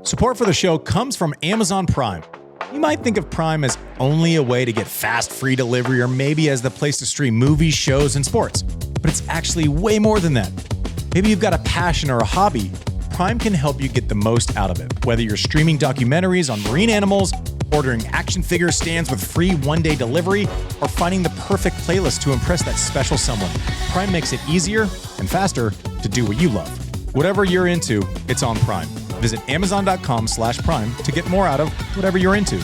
Support for the show comes from Amazon Prime. You might think of Prime as only a way to get fast, free delivery, or maybe as the place to stream movies, shows, and sports. But it's actually way more than that. Maybe you've got a passion or a hobby. Prime can help you get the most out of it. Whether you're streaming documentaries on marine animals, ordering action figure stands with free one-day delivery, or finding the perfect playlist to impress that special someone, Prime makes it easier and faster to do what you love. Whatever you're into, it's on Prime. Visit Amazon.com/Prime to get more out of whatever you're into.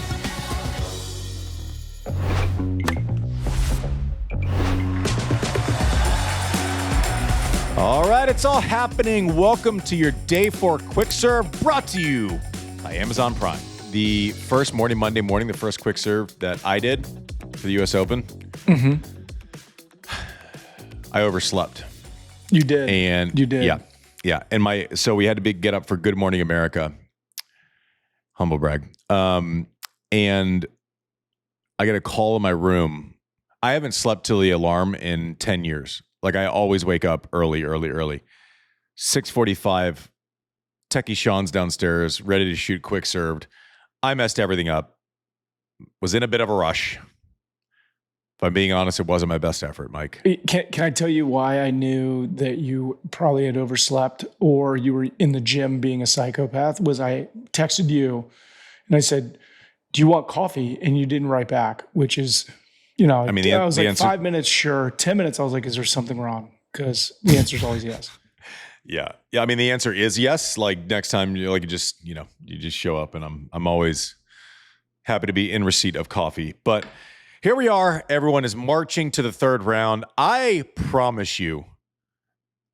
All right, it's all happening. Welcome to your Day 4 Quick Serve, brought to you by Amazon Prime. The first Monday morning, the first Quick Serve that I did for the U.S. Open, I overslept. You did. And you did. Yeah. And so we had to get up for Good Morning America. Humble brag. And I got a call in my room. I haven't slept till the alarm in 10 years. Like, I always wake up early. 6:45, Techie Sean's downstairs, ready to shoot quick served. I messed everything up. Was in a bit of a rush. If I'm being honest, it wasn't my best effort, Mike. Can I tell you why I knew that you probably had overslept or you were in the gym being a psychopath? Was I texted you and I said, do you want coffee? And you didn't write back, which is... I was like, answer, 5 minutes, sure. 10 minutes, I was like, is there something wrong? Because the answer is always yes. Yeah. I mean, the answer is yes. Like, next time, you just show up, and I'm always happy to be in receipt of coffee. But here we are. Everyone is marching to the third round. I promise you,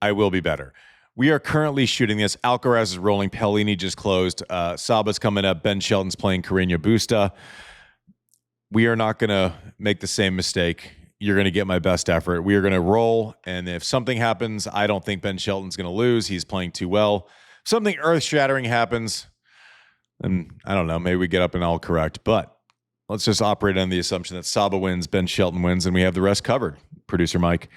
I will be better. We are currently shooting this. Alcaraz is rolling. Pellini just closed. Saba's coming up. Ben Shelton's playing Carreño Busta. We are not going to make the same mistake. You're going to get my best effort. We are going to roll, and if something happens, I don't think Ben Shelton's going to lose. He's playing too well. If something earth-shattering happens, then I don't know. Maybe we get up and all correct. But let's just operate on the assumption that Saba wins, Ben Shelton wins, and we have the rest covered. Producer Mike.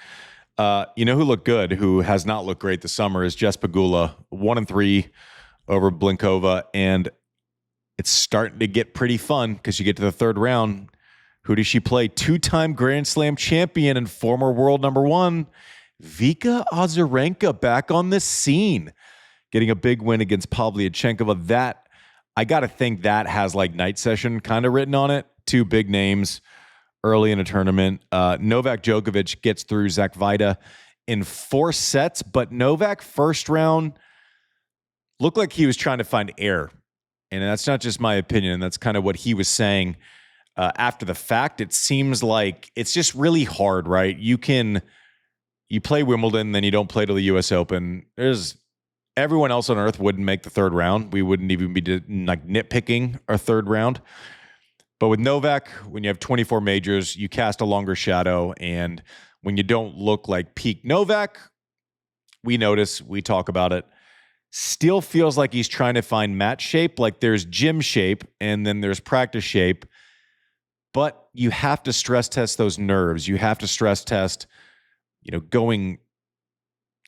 You know who looked good, who has not looked great this summer, is Jess Pegula, 1-3 over Blinkova, and it's starting to get pretty fun because you get to the third round. Who does she play? Two-time Grand Slam champion and former world number one, Vika Azarenka, back on the scene, getting a big win against Pavlyuchenkova. That, I got to think that has like night session kind of written on it. Two big names early in a tournament. Novak Djokovic gets through Zach Vida in 4 sets, but Novak first round looked like he was trying to find air. And that's not just my opinion. That's kind of what he was saying after the fact. It seems like it's just really hard, right? You play Wimbledon, then you don't play to the U.S. Open. Everyone else on earth wouldn't make the third round. We wouldn't even be like nitpicking our third round. But with Novak, when you have 24 majors, you cast a longer shadow. And when you don't look like peak Novak, we notice, we talk about it. Still feels like he's trying to find match shape. Like, there's gym shape and then there's practice shape. But you have to stress test those nerves. You have to stress test, going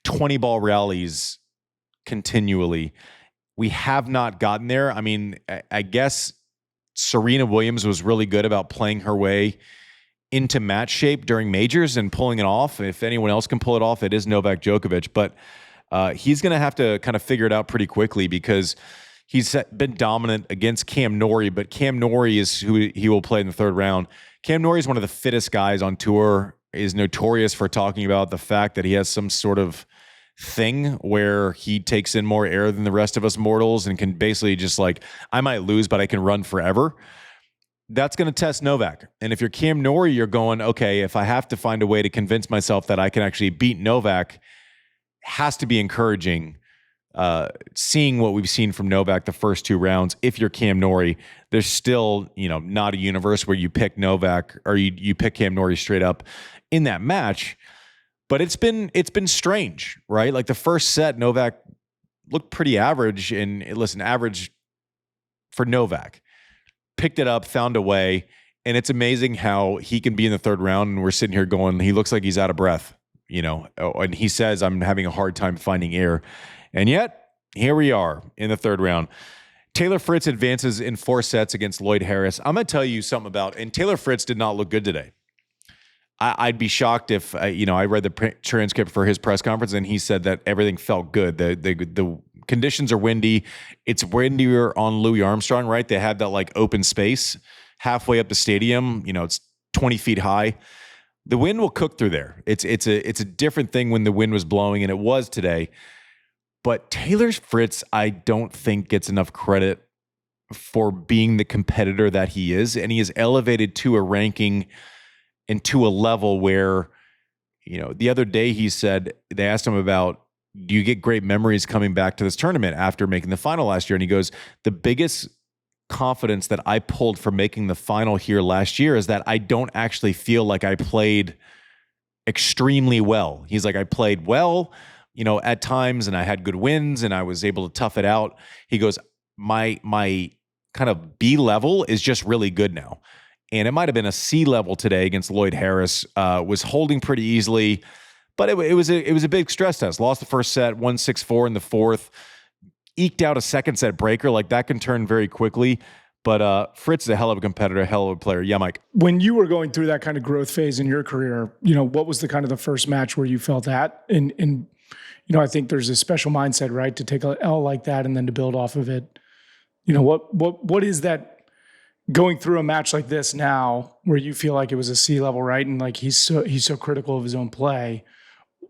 20 ball rallies continually. We have not gotten there. I mean, I guess Serena Williams was really good about playing her way into match shape during majors and pulling it off. If anyone else can pull it off, it is Novak Djokovic. But he's going to have to kind of figure it out pretty quickly because he's been dominant against Cam Norrie, but Cam Norrie is who he will play in the third round. Cam Norrie is one of the fittest guys on tour, is notorious for talking about the fact that he has some sort of thing where he takes in more air than the rest of us mortals and can basically just like, I might lose, but I can run forever. That's going to test Novak. And if you're Cam Norrie, you're going, okay, if I have to find a way to convince myself that I can actually beat Novak, has to be encouraging. Seeing what we've seen from Novak the first 2 rounds, if you're Cam Norrie, there's still, not a universe where you pick Novak or you pick Cam Norrie straight up in that match. But it's been strange, right? Like, the first set, Novak looked pretty average, and average for Novak. Picked it up, found a way, and it's amazing how he can be in the third round, and we're sitting here going, he looks like he's out of breath. And he says, I'm having a hard time finding air. And yet, here we are in the third round. Taylor Fritz advances in 4 sets against Lloyd Harris. I'm going to tell you something about, and Taylor Fritz did not look good today. I'd be shocked if, I read the transcript for his press conference and he said that everything felt good. The conditions are windy. It's windier on Louis Armstrong, right? They had that like open space halfway up the stadium. It's 20 feet high. The wind will cook through there. It's a different thing when the wind was blowing, and it was today. But Taylor Fritz, I don't think gets enough credit for being the competitor that he is, and he is elevated to a ranking and to a level where, the other day he said, they asked him about, do you get great memories coming back to this tournament after making the final last year? And he goes, the biggest confidence that I pulled from making the final here last year is that I don't actually feel like I played extremely well. He's like, I played well, at times, and I had good wins and I was able to tough it out. He goes, my kind of B level is just really good now. And it might have been a C level today against Lloyd Harris. Was holding pretty easily, but it was a big stress test. Lost the first set, won 6-4 in the fourth, eked out a second set breaker. Like that can turn very quickly. But Fritz is a hell of a competitor, a hell of a player. Yeah, Mike. When you were going through that kind of growth phase in your career, what was the first match where you felt that? And I think there's a special mindset, right, to take an L like that and then to build off of it. What is that? Going through a match like this now, where you feel like it was a C level, right? And like he's so critical of his own play.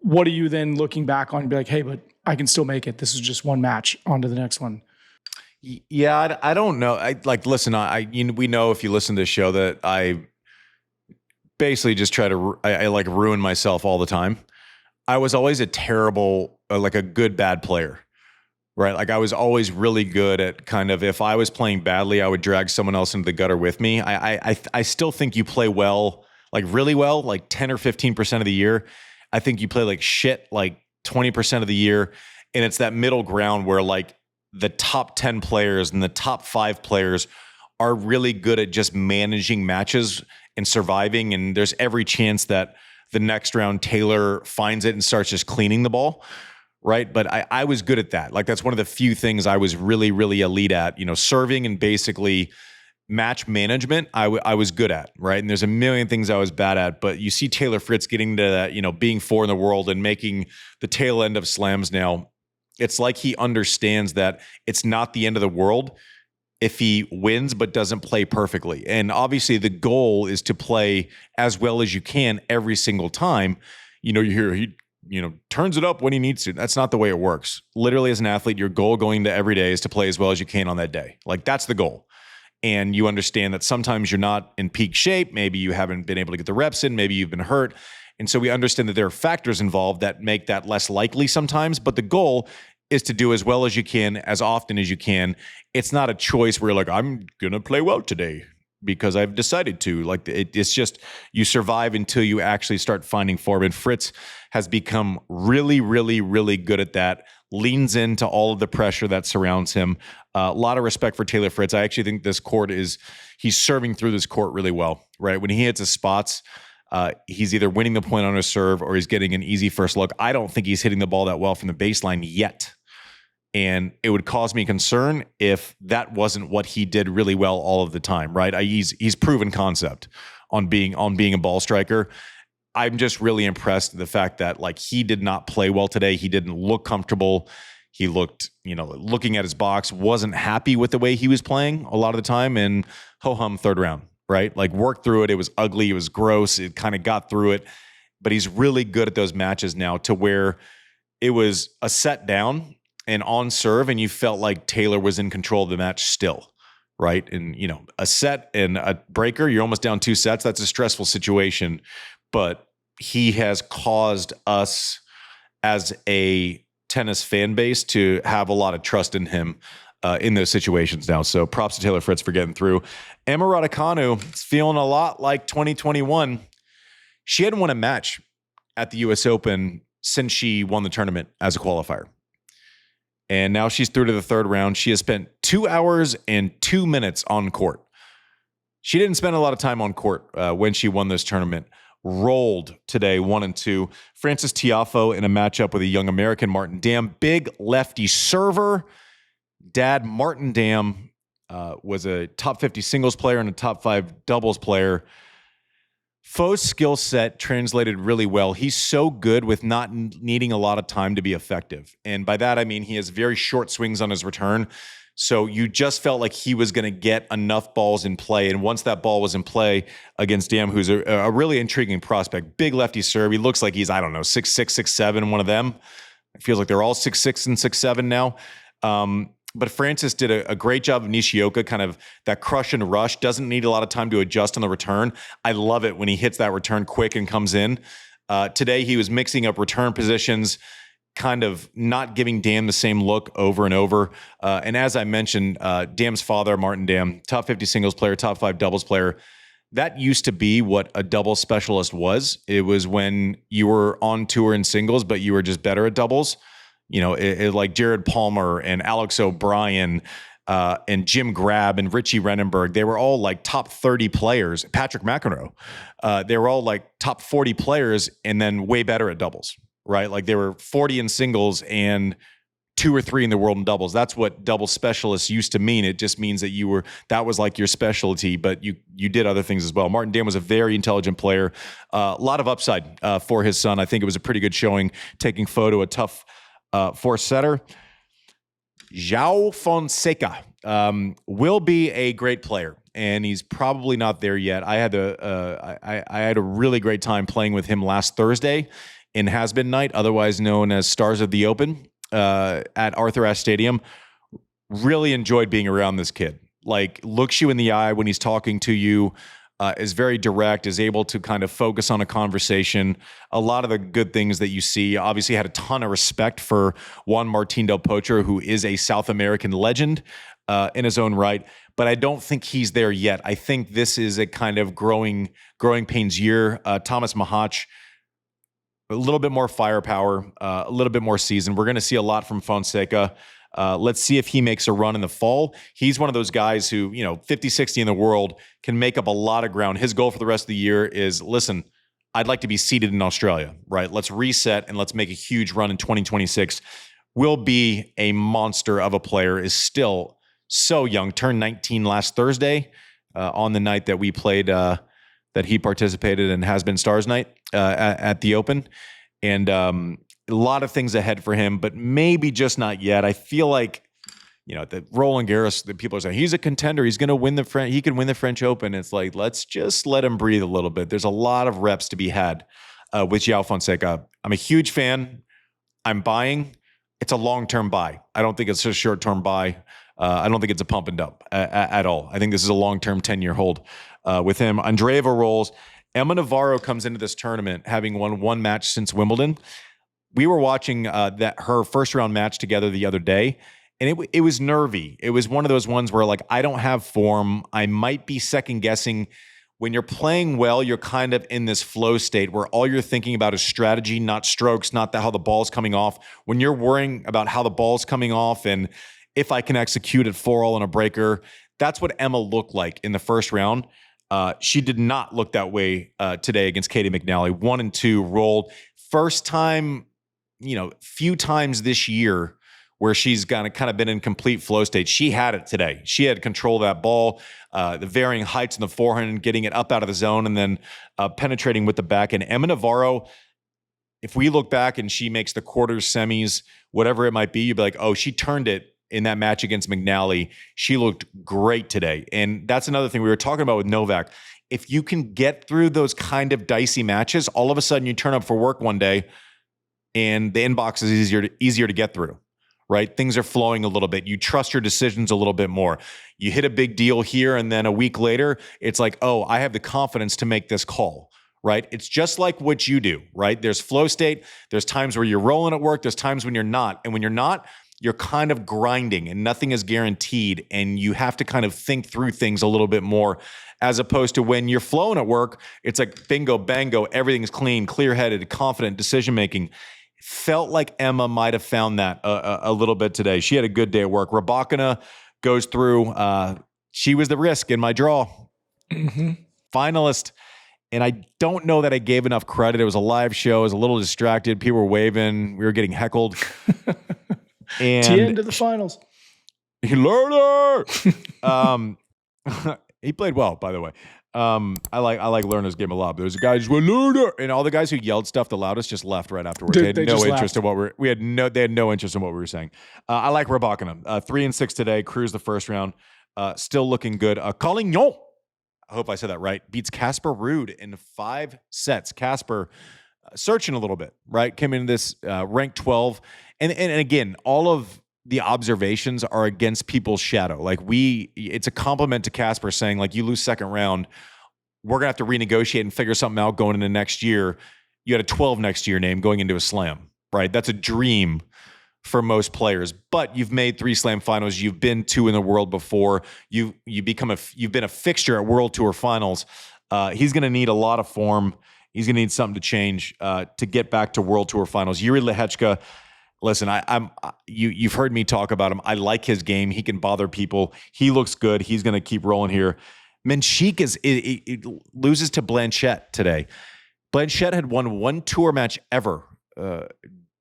What are you then looking back on and be like, hey, but I can still make it. This is just one match. On to the next one. Yeah, I don't know. Listen. We know if you listen to this show that I basically just try to I ruin myself all the time. I was always a terrible, a good bad player. Right. Like I was always really good at kind of, if I was playing badly, I would drag someone else into the gutter with me. I still think you play well, like really well, like 10 or 15% of the year. I think you play like shit, like 20% of the year. And it's that middle ground where like the top 10 players and the top 5 players are really good at just managing matches and surviving. And there's every chance that the next round Taylor finds it and starts just cleaning the ball. Right. But I was good at that. Like that's one of the few things I was really, really elite at, serving and basically match management. I was good at. Right. And there's a million things I was bad at. But you see Taylor Fritz getting to that, being 4 in the world and making the tail end of slams now. It's like he understands that it's not the end of the world if he wins but doesn't play perfectly. And obviously the goal is to play as well as you can every single time. You hear he turns it up when he needs to. That's not the way it works. Literally, as an athlete, your goal going to every day is to play as well as you can on that day. Like that's the goal. And you understand that sometimes you're not in peak shape. Maybe you haven't been able to get the reps in. Maybe you've been hurt. And so we understand that there are factors involved that make that less likely sometimes. But the goal is to do as well as you can, as often as you can. It's not a choice where you're like, I'm going to play well today because I've decided to. Like it's just you survive until you actually start finding form. And Fritz has become really, really, really good at that. Leans into all of the pressure that surrounds him. A lot of respect for Taylor Fritz. I actually think this court he's serving through this court really well, right? When he hits his spots, he's either winning the point on a serve or he's getting an easy first look. I don't think he's hitting the ball that well from the baseline yet. And it would cause me concern if that wasn't what he did really well all of the time, right? He's proven concept on being a ball striker. I'm just really impressed with the fact that like he did not play well today. He didn't look comfortable. He looked, looking at his box, wasn't happy with the way he was playing a lot of the time. And ho-hum, third round, right? Like worked through it. It was ugly. It was gross. It kind of got through it. But he's really good at those matches now to where it was a set down and on serve, and you felt like Taylor was in control of the match still, right? And, a set and a breaker, you're almost down 2 sets. That's a stressful situation. But he has caused us as a tennis fan base to have a lot of trust in him in those situations now. So props to Taylor Fritz for getting through. Emma Raducanu is feeling a lot like 2021. She hadn't won a match at the U.S. Open since she won the tournament as a qualifier. And now she's through to the third round. She has spent 2 hours and 2 minutes on court. She didn't spend a lot of time on court when she won this tournament. Rolled today, 1-2. Frances Tiafoe in a matchup with a young American, Martin Dam. Big lefty server. dad, Martin Dam, was a top 50 singles player and a top 5 doubles player. Foe's skill set translated really well. He's so good with not needing a lot of time to be effective. And by that, I mean he has very short swings on his return. So you just felt like he was going to get enough balls in play. And once that ball was in play against Dam, who's a really intriguing prospect, big lefty serve. He looks like he's, 6'6", 6'7", one of them. It feels like they're all 6'6" and 6'7" now. But Francis did a great job of Nishioka, kind of that crush and rush, doesn't need a lot of time to adjust on the return. I love it when he hits that return quick and comes in. Today, he was mixing up return positions, kind of not giving Dam the same look over and over. And as I mentioned, Dam's father, Martin Dam, top 50 singles player, top 5 doubles player. That used to be what a doubles specialist was. It was when you were on tour in singles, but you were just better at doubles. Like Jared Palmer and Alex O'Brien and Jim Grab and Richie Renenberg, they were all like top 30 players. Patrick McEnroe, they were all like top 40 players and then way better at doubles, right? Like they were 40 in singles and 2 or 3 in the world in doubles. That's what double specialists used to mean. It just means that that was like your specialty, but you did other things as well. Martin Dam was a very intelligent player, a lot of upside for his son. I think it was a pretty good showing, taking Photo, a tough fourth setter. João Fonseca will be a great player, and he's probably not there yet. I had a really great time playing with him last Thursday in Has-Been Night, otherwise known as Stars of the Open, at Arthur Ashe Stadium. Really enjoyed being around this kid. Like, looks you in the eye when he's talking to you. Is very direct, is able to kind of focus on a conversation. A lot of the good things that you see. Obviously had a ton of respect for Juan Martín del Potro, who is a South American legend in his own right, but I don't think he's there yet. I think this is a kind of growing pains year. Thomas Mahach, a little bit more firepower, a little bit more seasoned. We're going to see a lot from Fonseca. Let's see if he makes a run in the fall. He's one of those guys who, 50, 60 in the world can make up a lot of ground. His goal for the rest of the year is, listen, I'd like to be seated in Australia, right? Let's reset and let's make a huge run in 2026. Will be a monster of a player, is still so young. Turned 19 last Thursday on the night that we played, that he participated in Has Been Stars Night at the Open. And a lot of things ahead for him, but maybe just not yet. I feel like, the Roland Garros, the people are saying he's a contender. He's going to win he can win the French Open. It's like, let's just let him breathe a little bit. There's a lot of reps to be had with João Fonseca. I'm a huge fan. I'm buying. It's a long-term buy. I don't think it's a short-term buy. I don't think it's a pump and dump at all. I think this is a long-term 10-year hold with him. Andreeva rolls. Emma Navarro comes into this tournament having won one match since Wimbledon. We were watching her first round match together the other day, and it was nervy. It was one of those ones where, like, I don't have form. I might be second guessing. When you're playing well, you're kind of in this flow state where all you're thinking about is strategy, not strokes, not how the ball's coming off. When you're worrying about how the ball's coming off and if I can execute at 4-all on a breaker, that's what Emma looked like in the first round. She did not look that way today against Katie McNally. 1 and 2 rolled. First time, few times this year where she's kind of been in complete flow state. She had it today. She had control of that ball, the varying heights in the forehand, getting it up out of the zone, and then penetrating with the backhand. Emma Navarro, if we look back and she makes the quarters, semis, whatever it might be, you'd be like, oh, she turned it in that match against McNally. She looked great today. And that's another thing we were talking about with Novak. If you can get through those kind of dicey matches, all of a sudden you turn up for work one day and the inbox is easier to get through, right? Things are flowing a little bit. You trust your decisions a little bit more. You hit a big deal here, and then a week later, it's like, oh, I have the confidence to make this call, right? It's just like what you do, right? There's flow state. There's times where you're rolling at work. There's times when you're not. And when you're not, you're kind of grinding and nothing is guaranteed. And you have to kind of think through things a little bit more, as opposed to when you're flowing at work, it's like bingo, bango, everything's clean, clear-headed, confident decision-making. Felt like Emma might have found that a little bit today. She had a good day at work. Rybakina goes through. She was the risk in my draw. Mm-hmm. Finalist. And I don't know that I gave enough credit. It was a live show. I was a little distracted. People were waving. We were getting heckled. And Tien to the finals. Lerner. He played well, by the way. I like Lerner's game a lot. But there's a guy who just went Lerner, and all the guys who yelled stuff the loudest just left right afterwards. They had no interest in what they had no interest in what we were saying. I like Rybakina. 3-6 today. Cruised the first round. Still looking good. Collignon, I hope I said that right, beats Casper Ruud in 5 sets. Casper searching a little bit, right? Came in this ranked 12. And again, all of the observations are against people's shadow. Like it's a compliment to Casper saying, like, you lose second round, we're going to have to renegotiate and figure something out going into next year. You had a 12 next to your name going into a slam, right? That's a dream for most players, but you've made 3 slam finals. You've been 2 in the world before. You've been a fixture at World Tour finals. He's going to need a lot of form. He's going to need something to change to get back to World Tour finals. Yuri Lehechka, listen, you've heard me talk about him. I like his game. He can bother people. He looks good. He's going to keep rolling here. Menchik loses to Blanchette today. Blanchette had won 1 tour match ever,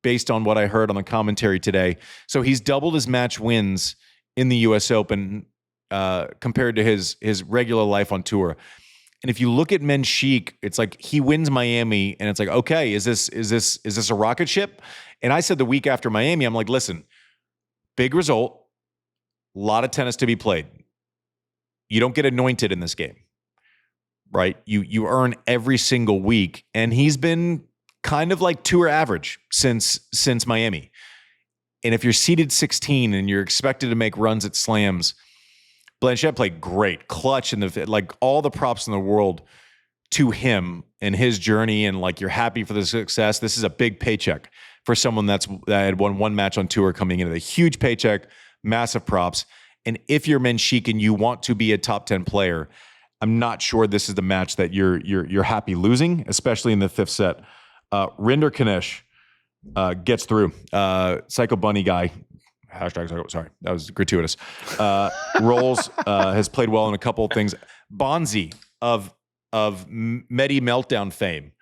based on what I heard on the commentary today. So he's doubled his match wins in the U.S. Open compared to his regular life on tour. And if you look at Menchik, it's like he wins Miami, and it's like, okay, is this a rocket ship? And I said the week after Miami, I'm like, listen, big result, a lot of tennis to be played. You don't get anointed in this game, right? You earn every single week, and he's been kind of like tour average since Miami. And if you're seeded 16 and you're expected to make runs at slams, Blanchette played great, clutch, and like all the props in the world to him and his journey. And like, you're happy for the success. This is a big paycheck for someone that had won 1 match on tour coming into a huge paycheck, massive props. And if you're Menchik and you want to be a top 10 player, I'm not sure this is the match that you're happy losing, especially in the 5th set. Rinder Kanesh gets through. Psycho Bunny guy. Sorry, that was gratuitous. Rolls has played well in a couple of things. Bonzi of Medi Meltdown fame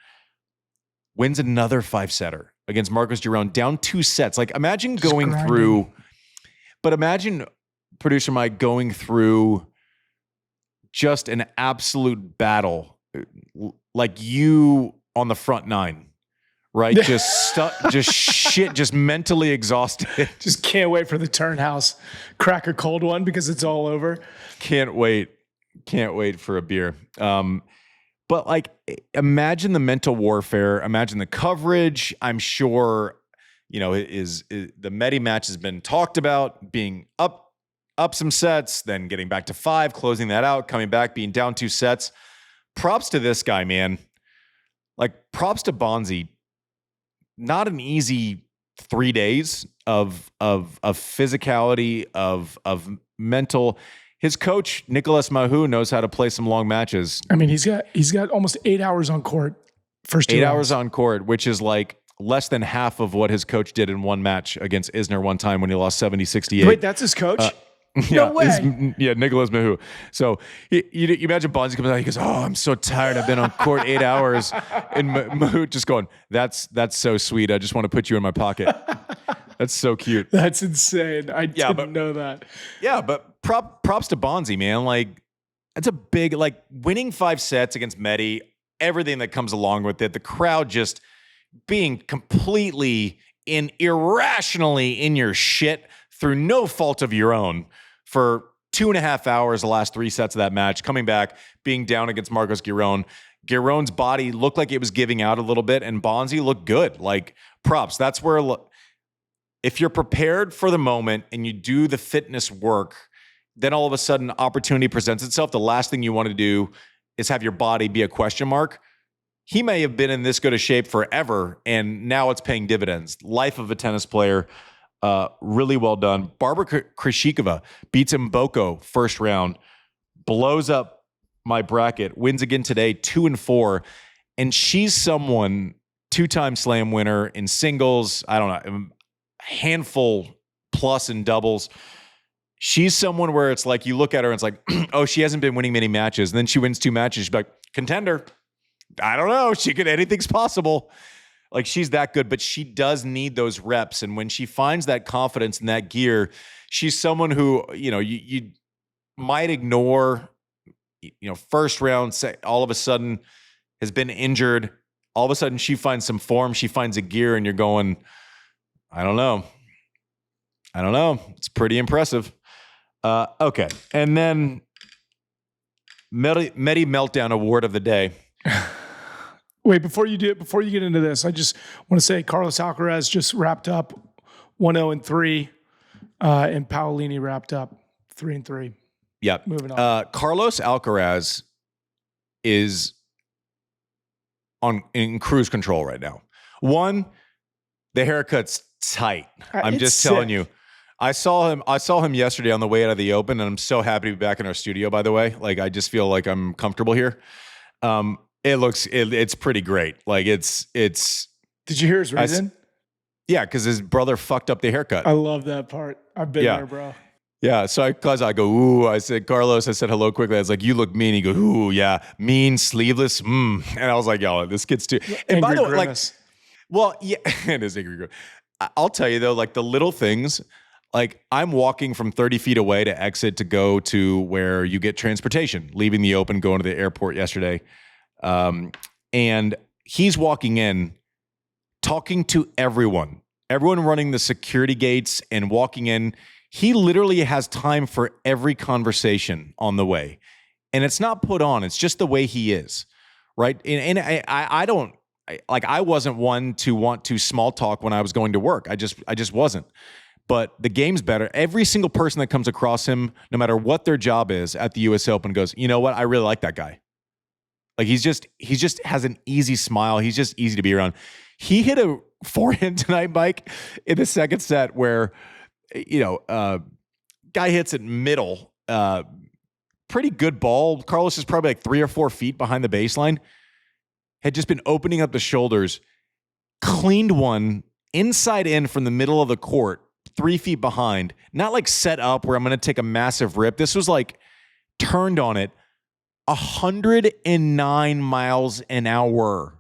wins another 5-setter against Marcos Giron, down 2 sets. Like, imagine going through, but imagine, producer Mike, going through just an absolute battle, like you on the front 9. Right, just mentally exhausted. Just can't wait for the turnhouse. Crack a cold one because it's all over. Can't wait for a beer. But like, imagine the mental warfare. Imagine the coverage. I'm sure, is the Medi match has been talked about, being up some sets, then getting back to 5, closing that out, coming back, being down 2 sets. Props to this guy, man. Like, props to Bonzi. Not an easy 3 days of physicality, of mental. His coach, Nicolas Mahou, knows how to play some long matches. I mean, he's got almost 8 hours on court. First 2 8 rounds. hours on court, which is like less than half of what his coach did in 1 match against Isner one time when he lost 70-68. Wait, that's his coach? No way. Nicolas Mahou. So you imagine Bonzi comes out, he goes, "Oh, I'm so tired. I've been on court 8 hours." And Mahou just going, That's so sweet. I just want to put you in my pocket. That's so cute. That's insane. I didn't know that. Yeah, but props to Bonzi, man. Like, that's a big, like, winning 5 sets against Medi, everything that comes along with it, the crowd just being completely irrationally in your shit through no fault of your own for 2.5 hours, the last 3 sets of that match, coming back, being down against Marcos Giron. Giron's body looked like it was giving out a little bit, and Bonzi looked good. Like, props. That's where, if you're prepared for the moment and you do the fitness work, then all of a sudden opportunity presents itself. The last thing you want to do is have your body be a question mark. He may have been in this good a shape forever, and now it's paying dividends. Life of a tennis player. Really well done. Barbara Krejcikova beats Mboko first round, blows up my bracket, wins again today, 2-4. And she's someone, 2-time slam winner in singles. I don't know, handful plus in doubles. She's someone where it's like, you look at her and it's like, oh, she hasn't been winning many matches. And then she wins 2 matches. She's like, contender. I don't know. Anything's possible. Like she's that good, but she does need those reps. And when she finds that confidence in that gear, she's someone who, you might ignore, first round, all of a sudden has been injured. All of a sudden she finds some form, she finds a gear, and you're going, I don't know. It's pretty impressive. Okay. And then Medi Meltdown Award of the day. Wait, before you get into this, I just want to say Carlos Alcaraz just wrapped up 1-0-3, and Paolini wrapped up 3-3. Yeah. Moving on. Carlos Alcaraz is in cruise control right now. One, the haircut's tight. I'm just telling you. I saw him yesterday on the way out of the Open, and I'm so happy to be back in our studio, by the way. Like, I just feel like I'm comfortable here. It's pretty great. Like it's. Did you hear his reason? Yeah, because his brother fucked up the haircut. I love that part. I've been there, bro. Yeah, so I go, ooh. I said, Carlos. I said hello quickly. I was like, you look mean. He goes, ooh, yeah, mean, sleeveless. And I was like, yo, this kid's too. And by the way, grimace. it is angry grimace. I'll tell you though, like the little things. Like I'm walking from 30 feet away to exit to go to where you get transportation, leaving the Open, going to the airport yesterday. And he's walking in, talking to everyone running the security gates and walking in. He literally has time for every conversation on the way. And it's not put on. It's just the way he is. Right. And I wasn't one to want to small talk when I was going to work. I just wasn't. But the game's better. Every single person that comes across him, no matter what their job is at the US Open, goes, you know what? I really like that guy. Like he just has an easy smile. He's just easy to be around. He hit a forehand tonight, Mike, in the second set where, guy hits it middle. Pretty good ball. Carlos is probably like 3 or 4 feet behind the baseline. Had just been opening up the shoulders, cleaned one inside in from the middle of the court, 3 feet behind. Not like set up where I'm going to take a massive rip. This was like turned on it. 109 miles an hour.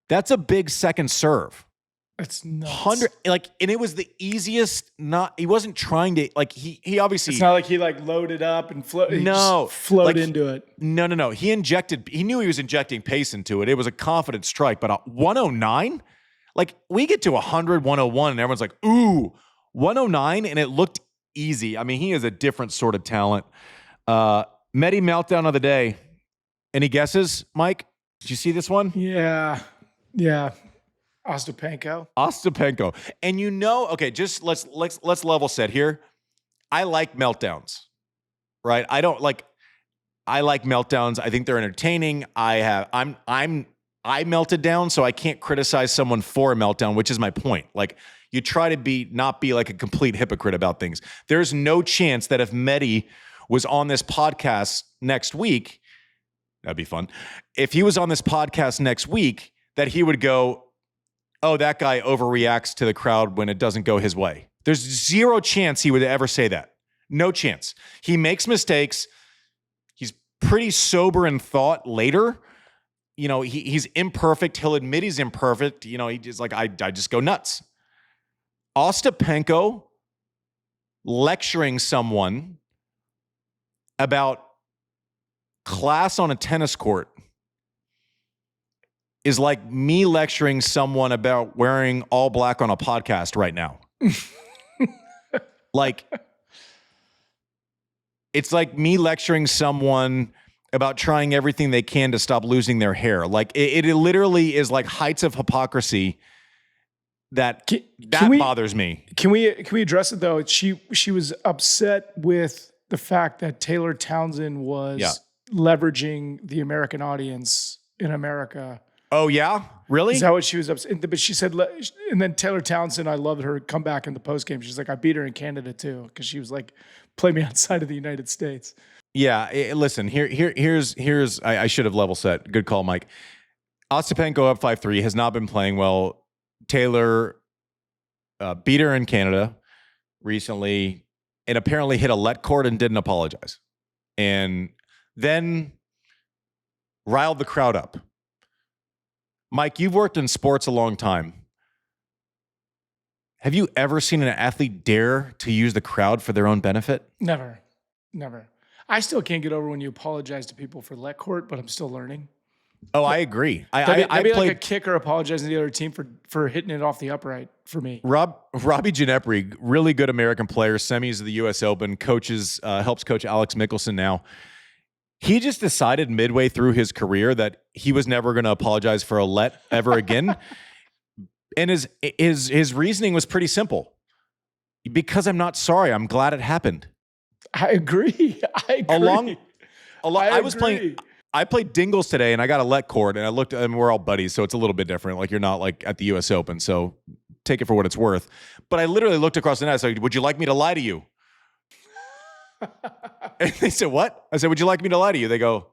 That's a big second serve. That's nuts. 100, and it was the easiest. He wasn't trying to, he obviously. It's not like he loaded up and flowed into it. No. He knew he was injecting pace into it. It was a confident strike, but 109? We get to 100, 101, and everyone's like, ooh, 109, and it looked easy. I mean, he is a different sort of talent. Medi Meltdown of the day. Any guesses, Mike? Did you see this one? Yeah. Ostapenko. And okay, just let's level set here. I like meltdowns, right? I like meltdowns. I think they're entertaining. I melted down, so I can't criticize someone for a meltdown, which is my point. Like you try to not be like a complete hypocrite about things. There's no chance that if Medi was on this podcast next week, that'd be fun. If he was on this podcast next week, that he would go, oh, that guy overreacts to the crowd when it doesn't go his way. There's zero chance he would ever say that. No chance. He makes mistakes. He's pretty sober in thought later. He's imperfect. He'll admit he's imperfect. He just I just go nuts. Ostapenko lecturing someone about class on a tennis court is like me lecturing someone about wearing all black on a podcast right now. It's like me lecturing someone about trying everything they can to stop losing their hair. It literally is like heights of hypocrisy that bothers me. Can we address it though? She was upset with the fact that Taylor Townsend was leveraging the American audience in America. Oh yeah? Really? Is that what she was upset? But she said, and then Taylor Townsend, I loved her comeback in the postgame. She's like, I beat her in Canada too. Because she was like, play me outside of the United States. Yeah, listen, here's I should have level set. Good call, Mike. Ostapenko up 5-3, has not been playing well. Taylor beat her in Canada recently and apparently hit a let court and didn't apologize. And then riled the crowd up. Mike, you've worked in sports a long time. Have you ever seen an athlete dare to use the crowd for their own benefit? Never. I still can't get over when you apologize to people for let court, but I'm still learning. Oh, I agree. That'd be played like a kicker apologizing to the other team for hitting it off the upright for me. Robbie Ginepri, really good American player, semis of the U.S. Open, helps coach Alex Mickelson now. He just decided midway through his career that he was never going to apologize for a let ever again. And his reasoning was pretty simple. Because I'm not sorry. I'm glad it happened. I agree. I played Dingles today, and I got a let court, and I looked, and we're all buddies, so it's a little bit different. Like, you're not like at the U.S. Open, so take it for what it's worth. But I literally looked across the net. I said, would you like me to lie to you? And they said, what? I said, would you like me to lie to you? They go,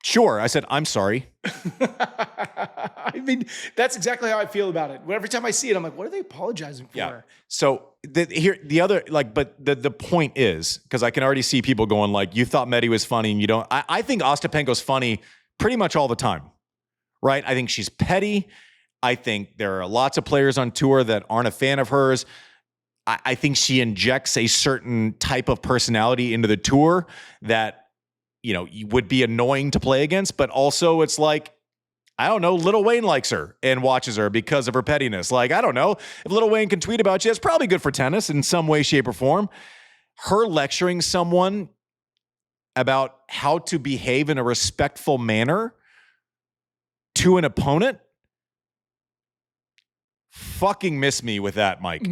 sure. I said, I'm sorry. I mean, that's exactly how I feel about it. Every time I see it, I'm like, what are they apologizing for? Yeah. So the point is, because I can already see people going like, you thought Medi was funny and you don't. I think Ostapenko's funny pretty much all the time, right? I think she's petty. I think there are lots of players on tour that aren't a fan of hers. I think she injects a certain type of personality into the tour that, would be annoying to play against, but also it's like, I don't know, Lil Wayne likes her and watches her because of her pettiness. Like, I don't know, if Lil Wayne can tweet about you, that's probably good for tennis in some way, shape, or form. Her lecturing someone about how to behave in a respectful manner to an opponent, fucking miss me with that, Mike.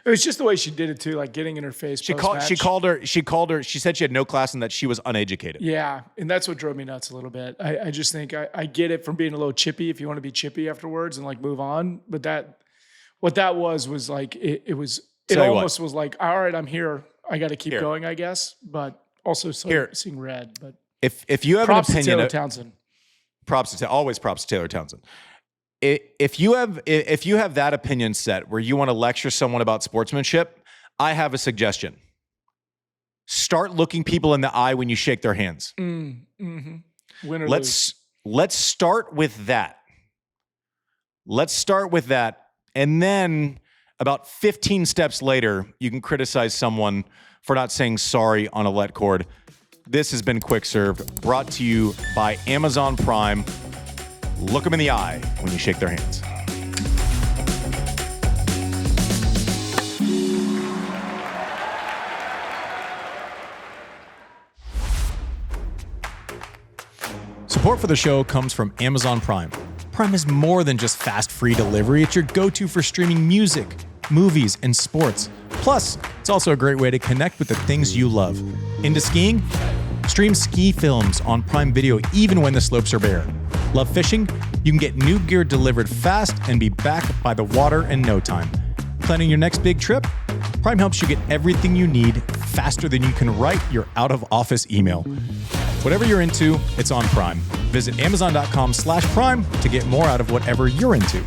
It was just the way she did it too, like getting in her face. She said she had no class and that she was uneducated. Yeah. And that's what drove me nuts a little bit. I just think I get it from being a little chippy if you want to be chippy afterwards and like move on. But what that was like, it almost was like, all right, I'm here. I got to keep going, I guess. But also seeing red. But if you have an opinion, to Taylor Townsend. Always props to Taylor Townsend. If you have that opinion set where you want to lecture someone about sportsmanship, I have a suggestion. Start looking people in the eye when you shake their hands. Mm-hmm. Win or lose. Let's start with that. And then about 15 steps later, you can criticize someone for not saying sorry on a let cord. This has been Quick Served, brought to you by Amazon Prime. Look them in the eye when you shake their hands. Support for the show comes from Amazon Prime. Prime is more than just fast, free delivery. It's your go-to for streaming music, movies, and sports. Plus, it's also a great way to connect with the things you love. Into skiing? Stream ski films on Prime Video even when the slopes are bare. Love fishing? You can get new gear delivered fast and be back by the water in no time. Planning your next big trip? Prime helps you get everything you need faster than you can write your out-of-office email. Whatever you're into, it's on Prime. Visit Amazon.com/Prime to get more out of whatever you're into.